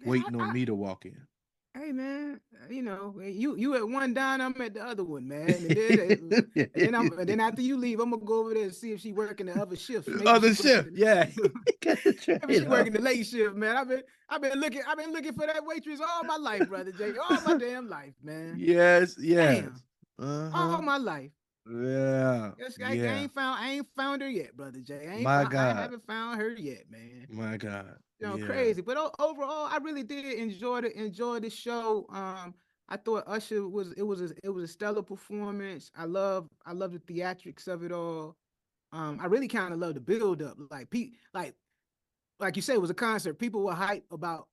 Yeah, waiting on me to walk in. hey man, you at one dine, I'm at the other one, man. And then after you leave, I'm gonna go over there and see if she working the other shifts. Oh, Maybe the she shift, working yeah. Got the maybe she trade off. working the late shift, man. I've been looking for that waitress all my life, brother Jay. All my damn life, man. Yes, yes. Damn. Uh-huh. All my life. Yeah. Yes, Yeah. I ain't found her yet, brother Jay. My I God. haven't found her yet, man. My God. Yeah. Crazy. But overall, I really did enjoy the show. I thought Usher was a stellar performance. I love the theatrics of it all. I really kind of love the build up. Like you said, it was a concert. People were hype about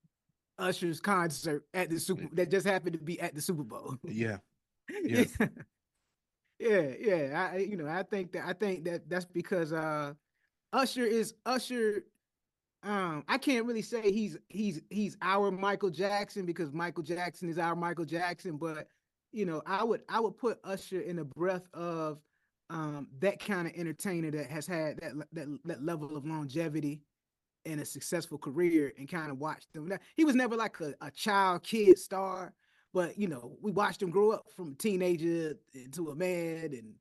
Usher's concert at the Super that just happened to be at the Super Bowl. Yeah. Yeah, Yeah. yeah. I think that that's because Usher. I can't really say he's our Michael Jackson because Michael Jackson is our Michael Jackson, but I would put Usher in the breath of that kind of entertainer that has had that level of longevity and a successful career and kind of watched him. Now, he was never like a child kid star, but we watched him grow up from a teenager into a man and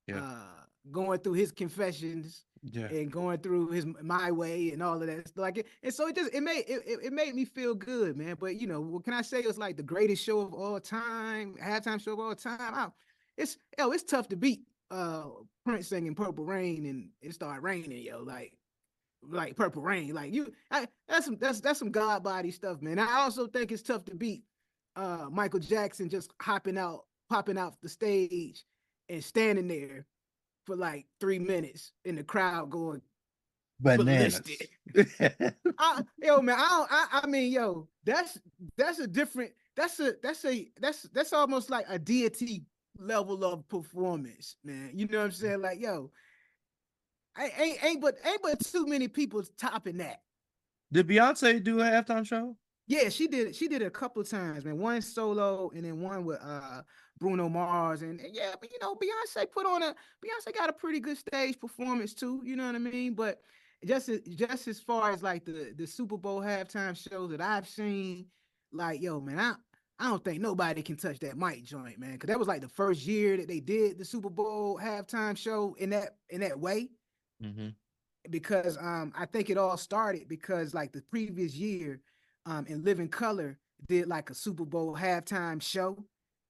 Yeah. uh, going through his confessions Yeah. and going through his my way and all of that. And so it made me feel good, man. But what can I say? It's like the greatest show of all time, halftime show of all time. It's tough to beat Prince singing Purple Rain and it started raining, like Purple Rain. That's some God body stuff, man. I also think it's tough to beat Michael Jackson just popping out the stage and standing there for like 3 minutes in the crowd going Bananas. ballistic. Yo, man, I mean, yo, that's a different, that's almost like a deity level of performance, man. You know what I'm saying? Like, yo, ain't but too many people topping that. Did Beyonce do a halftime show? Yeah, she did it a couple of times, man. One solo and then one with Bruno Mars. And yeah, but Beyonce got a pretty good stage performance too, you know what I mean? But just as far as like the Super Bowl halftime shows that I've seen, like yo, man, I don't think nobody can touch that mic joint, man. Cause that was like the first year that they did the Super Bowl halftime show in that way Mm-hmm. because I think it all started because like the previous year in Living Color did like a Super Bowl halftime show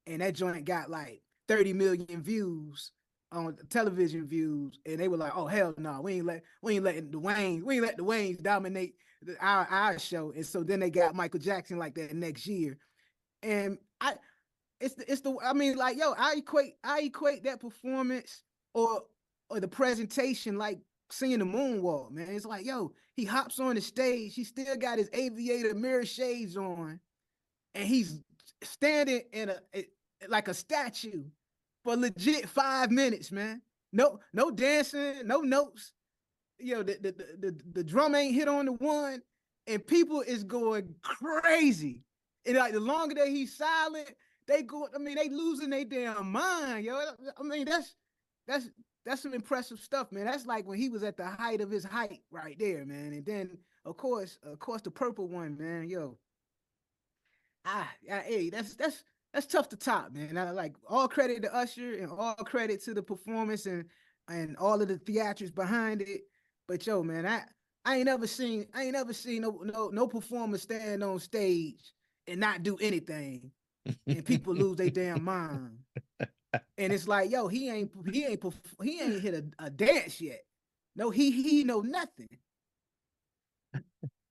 and that joint got like 30 million views on television views and they were like, oh hell no, we ain't let the Waynes dominate our show. And so then they got Michael Jackson like that next year. And it's the I mean, like, yo, I equate that performance or or the presentation like seeing the moonwalk, man. It's like, yo, he hops on the stage, he still got his aviator mirror shades on, and he's standing like a statue for legit 5 minutes, man. No dancing, no notes. The drum ain't hit on the one, and people is going crazy. And like the longer that he's silent, they go. I mean, they losing their damn mind, yo. I mean, that's that's some impressive stuff, man. That's like when he was at the height of his height, right there, man. And then of course, the purple one, man, yo. Hey, that's tough to top, man. I like all credit to Usher and all credit to the performance and all of the theatrics behind it. But yo, man, I ain't never seen no performer stand on stage and not do anything, and people lose their damn mind. And it's like, yo, he ain't hit a dance yet. No, he know nothing.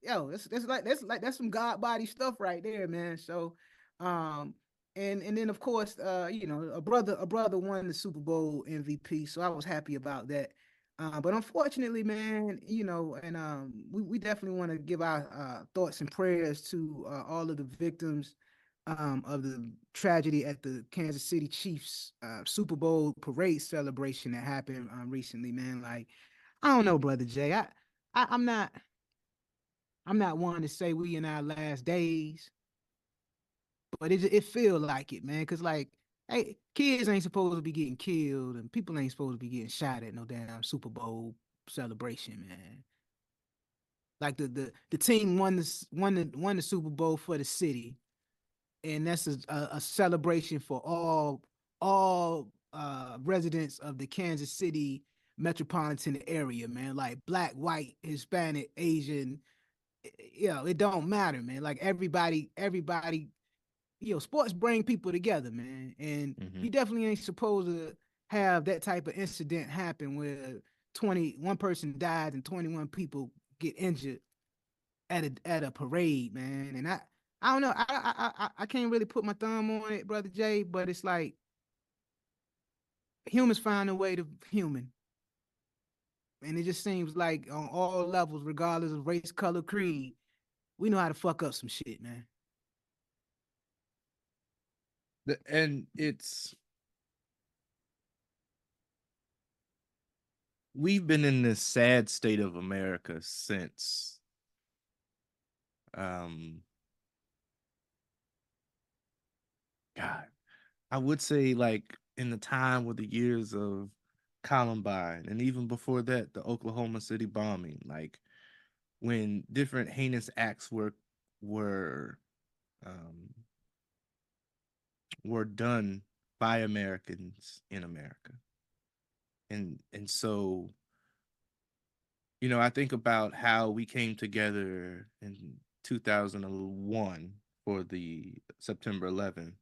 Yo, that's some god body stuff right there, man. So, um, and then of course, a brother won the Super Bowl MVP, so I was happy about that. But unfortunately, man, you know, and we definitely want to give our thoughts and prayers to all of the victims of the tragedy at the Kansas City Chiefs Super Bowl parade celebration that happened recently, man. Like, I don't know, brother Jay. I'm not one to say we in our last days, but it feel like it, man. Cause like, hey, kids ain't supposed to be getting killed, and people ain't supposed to be getting shot at no damn Super Bowl celebration, man. Like the team won the Super Bowl for the city, and that's a celebration for all residents of the Kansas City metropolitan area, man. Like black, white, Hispanic, Asian, you know, it don't matter, man. Like everybody, you know, sports bring people together, man. And Mm-hmm. you definitely ain't supposed to have that type of incident happen where 21 person died and 21 people get injured at a parade, man. And I don't know. I can't really put my thumb on it, brother Jay, but it's like humans find a way to human. And it just seems like on all levels, regardless of race, color, creed, we know how to fuck up some shit, man. And we've been in this sad state of America since um God, I would say like in the time with the years of Columbine, and even before that, the Oklahoma City bombing, like when different heinous acts were um were done by Americans in America. And so, you know, I think about how we came together in 2001 for the September 11th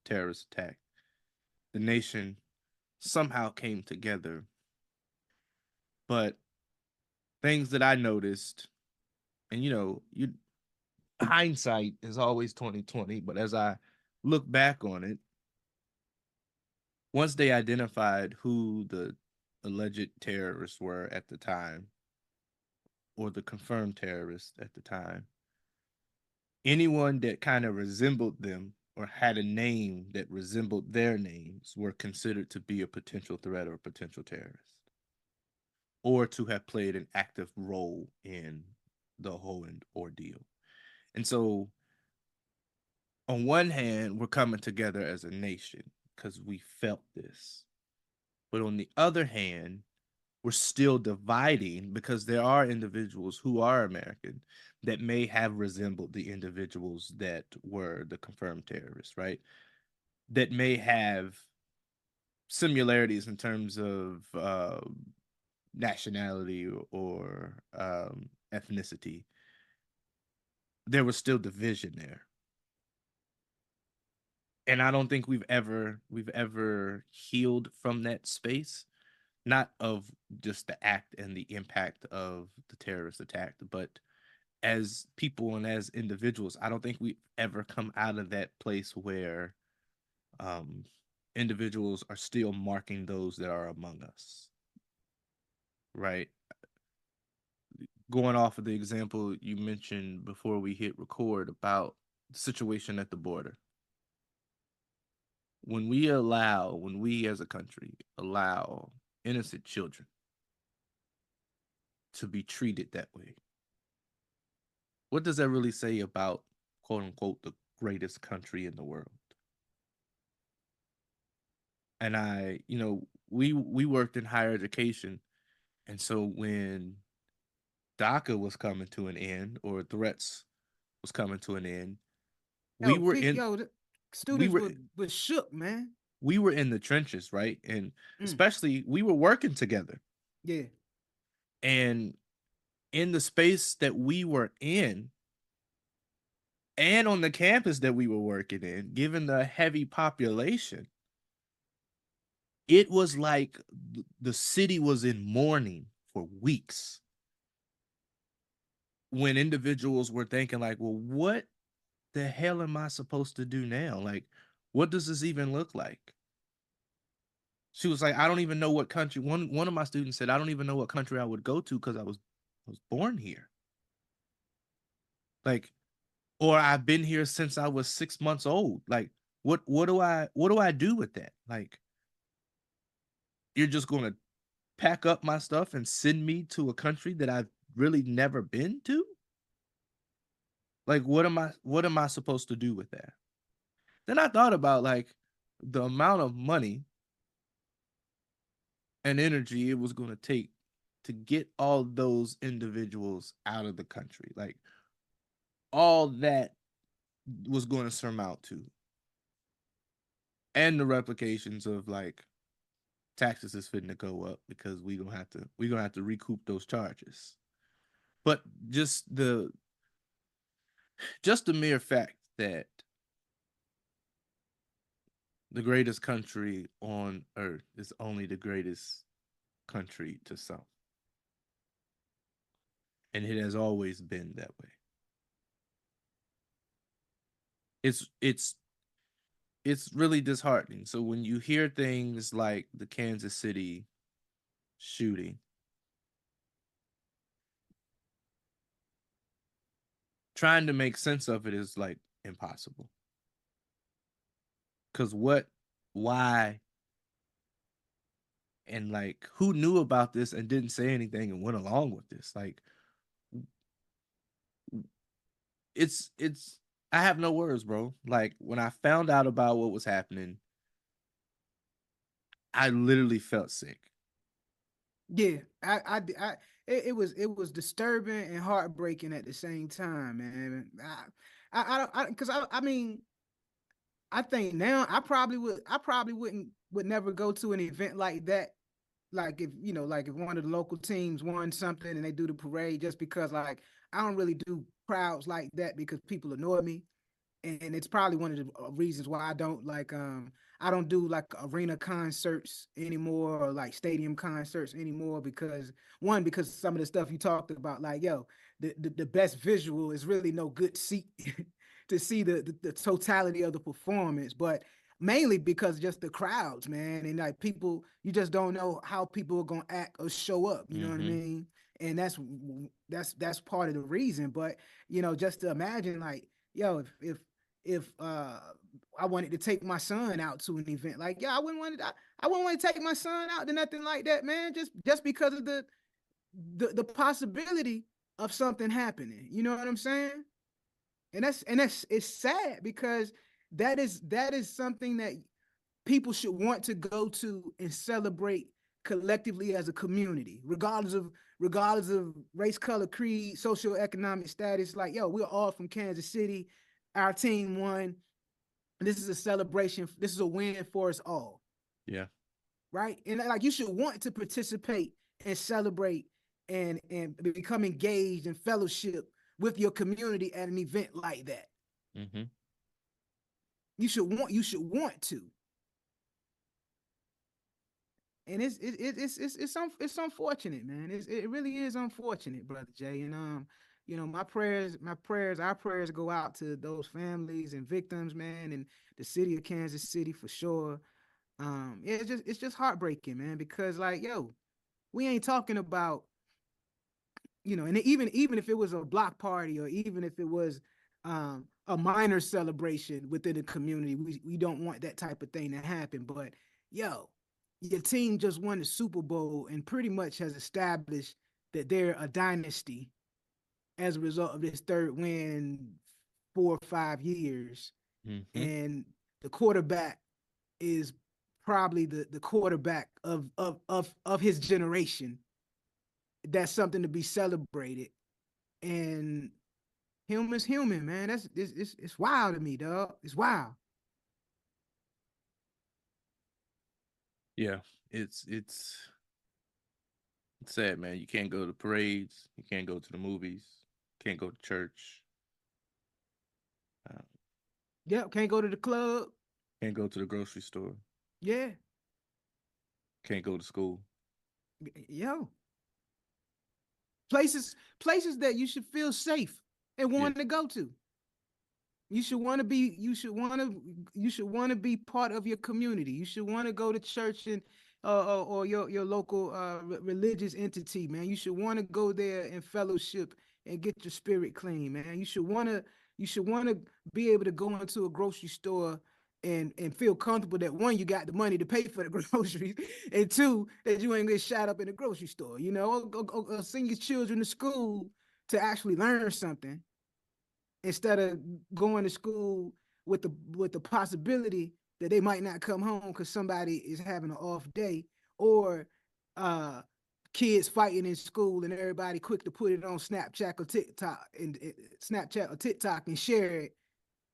terrorist attack. The nation somehow came together, but things that I noticed, and you know, you hindsight is always 2020, but as I look back on it, once they identified who the alleged terrorists were at the time, or the confirmed terrorists at the time, anyone that kind of resembled them or had a name that resembled their names were considered to be a potential threat or a potential terrorist, or to have played an active role in the whole ordeal. And so, on one hand, we're coming together as a nation because we felt this. But on the other hand, we're still dividing because there are individuals who are American that may have resembled the individuals that were the confirmed terrorists, right? That may have similarities in terms of nationality or ethnicity. There was still division there. And I don't think we've ever healed from that space, not of just the act and the impact of the terrorist attack, but as people and as individuals, I don't think we've ever come out of that place where um, individuals are still marking those that are among us, right? Going off of the example you mentioned before we hit record about the situation at the border. When we as a country allow innocent children to be treated that way, what does that really say about quote unquote the greatest country in the world? And we worked in higher education, and so when DACA was coming to an end, or threats was coming to an end, we Yo, were in the we students were were shook, man. we were in the trenches, right? And Mm, especially we were working together, yeah. and in the space that we were in, and on the campus that we were working in, given the heavy population, it was like the city was in mourning for weeks, when individuals were thinking like, well, what the hell am I supposed to do now? Like, what does this even look like? She was like, I don't even know what country. One of my students said, I don't even know what country I would go to because I was born here. Like, or I've been here since I was 6 months old. Like, what do I do with that? Like, you're just gonna pack up my stuff and send me to a country that I've really never been to? Like, what am I supposed to do with that? Then I thought about like the amount of money and energy it was going to take to get all those individuals out of the country. Like all that was going to surmount to, and the replications of like taxes is fitting to go up because we gonna have to recoup those charges. But just the mere fact that the greatest country on earth is only the greatest country to some, and it has always been that way. It's really disheartening. So when you hear things like the Kansas City shooting, trying to make sense of it is like impossible. Cause what, why, and like who knew about this and didn't say anything and went along with this? Like it's I have no words, bro. Like when I found out about what was happening, I literally felt sick. Yeah, it was disturbing and heartbreaking at the same time, man. I don't, because I mean, I think now I probably would never go to an event like that. Like if like if one of the local teams won something and they do the parade, just because like I don't really do crowds like that because people annoy me, and it's probably one of the reasons why I don't do like arena concerts anymore or like stadium concerts anymore, because one, because some of the stuff you talked about, like the best visual is really no good seat to see the totality of the performance, but mainly because just the crowds, man, and like people, you just don't know how people are gonna act or show up, you know what I Mm-hmm. mean? And that's part of the reason. But just to imagine, like, yo, if I wanted to take my son out to an event, like, yeah, I wouldn't want to take my son out to nothing like that, man, just because of the possibility of something happening. You know what I'm saying? And that's it's sad because that is something that people should want to go to and celebrate collectively as a community, regardless of race, color, creed, socioeconomic status. Like, yo, we're all from Kansas City. Our team won. This is a celebration. This is a win for us all, Yeah. right? And like, you should want to participate and celebrate and become engaged in fellowship with your community at an event like that. Mm-hmm. You should want to. And it's unfortunate, man. It really is unfortunate, brother Jay. And our prayers go out to those families and victims, man, and the city of Kansas City for sure. Yeah, it's just heartbreaking, man, because like, yo, we ain't talking about, and even if it was a block party, or even if it was a minor celebration within the community, we don't want that type of thing to happen. But yo, your team just won the Super Bowl and pretty much has established that they're a dynasty as a result of this third win in 4 or 5 years. Mm-hmm. And the quarterback is probably the quarterback of his generation. That's something to be celebrated. And human's human, man. It's wild to me, dog. It's wild. Yeah. It's sad, man. You can't go to parades. You can't go to the movies. Can't go to church. Uh, Yep, can't go to the club. can't go to the grocery store. Yeah, Can't go to school. yo, places that you should feel safe and Yeah. wanting to go to. You should want to be. You should want to be part of your community. You should want to go to church and or your local religious entity, man. You should want to go there and fellowship and get your spirit clean, man. You should want to be able to go into a grocery store and feel comfortable that one, you got the money to pay for the groceries, and two, that you ain't get shot up in the grocery store. You know, or send your children to school to actually learn something instead of going to school with the possibility that they might not come home because somebody is having an off day, or uh kids fighting in school and everybody quick to put it on Snapchat or TikTok and share it.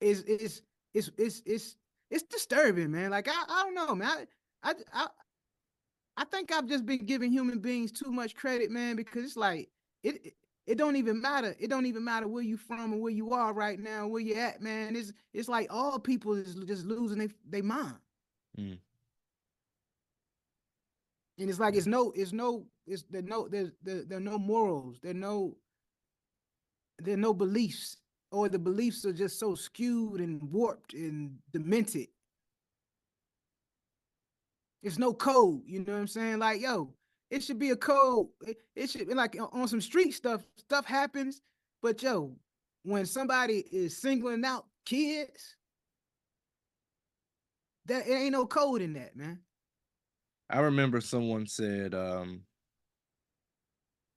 Is it's it's it's it's disturbing, man. Like I don't know, man. I I think I've just been giving human beings too much credit, man, because it's like it don't even matter. It don't even matter where you from and where you are right now, where you at, man. It's like all people is just losing they mind. Mm. And it's like there are no morals, there are no beliefs, or the beliefs are just so skewed and warped and demented. It's no code, you know what I'm saying? Like, yo, it should be a code. It should be like on some street stuff happens, but yo, when somebody is singling out kids, that it ain't no code in that, man. I remember someone said,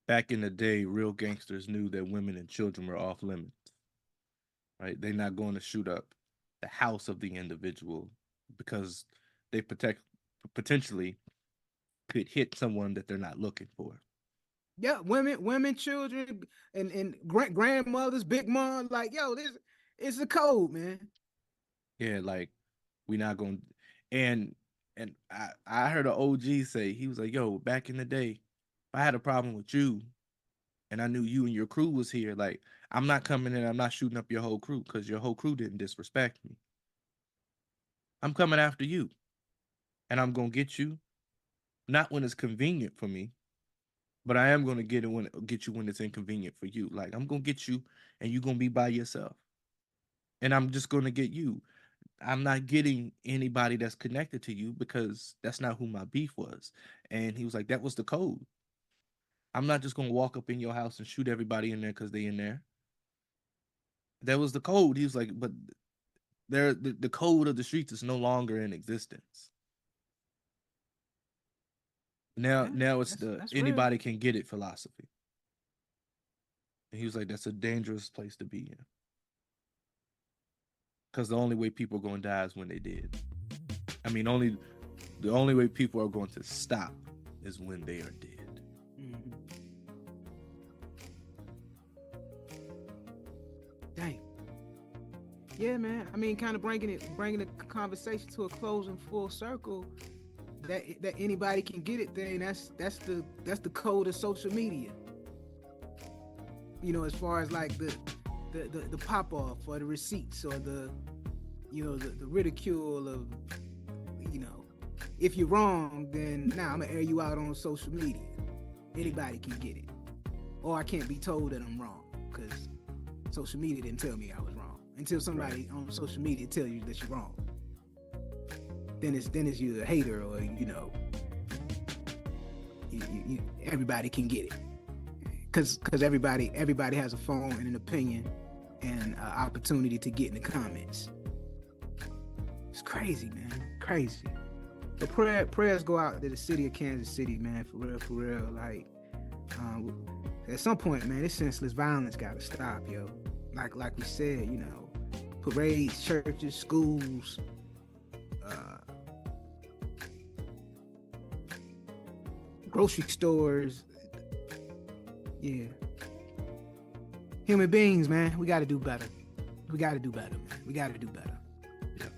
back in the day, real gangsters knew that women and children were off limits. Right? They're not going to shoot up the house of the individual because they potentially could hit someone that they're not looking for. Yeah, women, children, and grandmothers, big mom, like, yo, this it's a code, man. Yeah, like we not going. And I heard an OG say, he was like, "Yo, back in the day, if I had a problem with you, and I knew you and your crew was here, like I'm not coming in, I'm not shooting up your whole crew because your whole crew didn't disrespect me. I'm coming after you, and I'm gonna get you, not when it's convenient for me, but I am gonna get you when it's inconvenient for you. Like I'm gonna get you, and you're gonna be by yourself, and I'm just gonna get you. I'm not getting anybody that's connected to you because that's not who my beef was." And he was like, "That was the code. I'm not just gonna walk up in your house and shoot everybody in there because they in there. That was the code." He was like, "But the code of the streets is no longer in existence. Now Yeah, now it's the that's real. anybody can get it philosophy." And he was like, "That's a dangerous place to be in because the only way people are going to die is when they did. I mean, the only way people are going to stop is when they are dead." Mhm. Dang. Yeah, man. I mean, kind of bringing the conversation to a close and full circle. That anybody can get it thing. That's the code of social media. You know, as far as like the pop off or the receipts or the ridicule of, you know, if you're wrong, then now I'm gonna air you out on social media. Anybody can get it, or I can't be told that I'm wrong because social media didn't tell me I was wrong until somebody on social media tell you that you're wrong. Then it's you a hater, or everybody can get it because everybody has a phone and an opinion and an opportunity to get in the comments. It's crazy, man, crazy. But prayers go out to the city of Kansas City, man, for real. Like, at some point, man, this senseless violence gotta stop, yo. Like we said, parades, churches, schools, grocery stores. Yeah. Human beings, man, we got to do better. We got to do better, man. We got to do better. Yeah.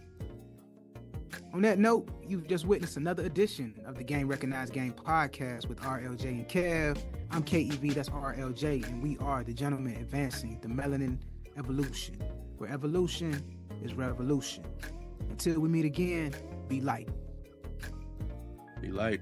On that note, you've just witnessed another edition of the Game Recognized Game podcast with RLJ and Kev. I'm KEV, that's RLJ, and we are the gentlemen advancing the melanin evolution, where evolution is revolution. Until we meet again, be light. Be light.